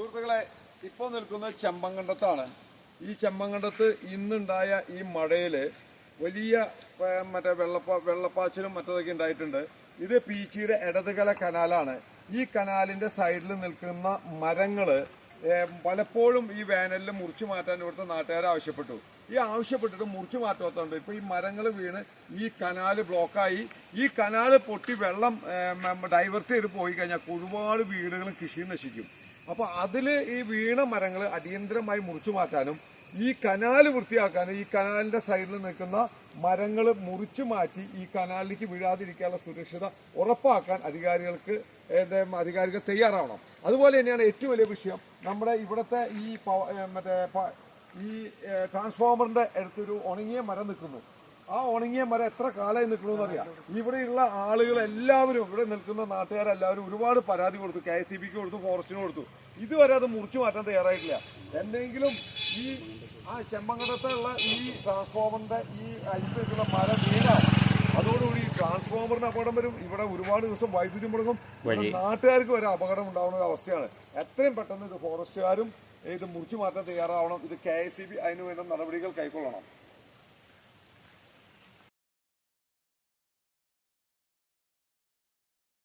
സുഹൃത്തുക്കളെ, ഇപ്പോൾ നിൽക്കുന്നത് ചെമ്പങ്കണ്ടത്താണ്. ഈ ചെമ്പങ്കണ്ടത്ത് ഇന്നുണ്ടായ ഈ മഴയില് വലിയ വെള്ളപ്പാച്ചിലും മറ്റതൊക്കെ ഉണ്ടായിട്ടുണ്ട്. ഇത് പീച്ചിയുടെ ഇടതുകല കനാലാണ്. ഈ കനാലിന്റെ സൈഡിൽ നിൽക്കുന്ന മരങ്ങള് പലപ്പോഴും ഈ വേനലിൽ മുറിച്ചു മാറ്റാൻ ഇവിടുത്തെ നാട്ടുകാർ ആവശ്യപ്പെട്ടു. ഈ ആവശ്യപ്പെട്ടിട്ട് മുറിച്ചു മാറ്റാത്തതുകൊണ്ട് ഇപ്പൊ ഈ മരങ്ങൾ വീണ് ഈ കനാല് ബ്ലോക്കായി. ഈ കനാല് പൊട്ടി വെള്ളം ഡൈവേർട്ട് ചെയ്ത് പോയി കഴിഞ്ഞാൽ ഒരുപാട് വീടുകളും കൃഷിയും നശിക്കും. അപ്പൊ അതില് ഈ വീണ മരങ്ങൾ അടിയന്തരമായി മുറിച്ചു മാറ്റാനും ഈ കനാല് വൃത്തിയാക്കാനും ഈ കനാലിന്റെ സൈഡിൽ നിൽക്കുന്ന മരങ്ങൾ മുറിച്ചു മാറ്റി ഈ കനാലിലേക്ക് വീഴാതിരിക്കാനുള്ള സുരക്ഷത ഉറപ്പാക്കാൻ അധികാരികൾ തയ്യാറാവണം. അതുപോലെ തന്നെയാണ് ഏറ്റവും വലിയ വിഷയം, നമ്മുടെ ഇവിടുത്തെ ഈ ട്രാൻസ്ഫോമറിന്റെ അടുത്തൊരു ഉണങ്ങിയ മരം നിൽക്കുന്നു. ആ ഉണങ്ങിയ മരം എത്ര കാലമായി നിൽക്കണമെന്ന് അറിയാം. ഇവിടെയുള്ള ആളുകൾ എല്ലാവരും, ഇവിടെ നിൽക്കുന്ന നാട്ടുകാരെല്ലാവരും ഒരുപാട് പരാതി കൊടുത്തു, KSEBക്ക് കൊടുത്തു, ഫോറസ്റ്റിന് കൊടുത്തു. ഇതുവരെ അത് മുറിച്ചു മാറ്റാൻ തയ്യാറായിട്ടില്ല. എന്തെങ്കിലും ഈ ചെമ്പങ്കണ്ടത്തുള്ള ഈ ട്രാൻസ്ഫോമറിന്റെ ഈ അരിച്ച് നിൽക്കുന്ന മരം വീണാൽ അതോടുകൂടി ട്രാൻസ്ഫോമറിന് അപകടം വരും. ഇവിടെ ഒരുപാട് ദിവസം വൈദ്യുതി മുടങ്ങും. നാട്ടുകാർക്ക് വരെ അപകടം ഉണ്ടാവുന്ന ഒരു അവസ്ഥയാണ്. എത്രയും പെട്ടെന്ന് ഇത് ഫോറസ്റ്റുകാരും ഇത് മുറിച്ചു മാറ്റാൻ തയ്യാറാവണം. ഇത് KSEB അതിനു വേണ്ട നടപടികൾ കൈക്കൊള്ളണം.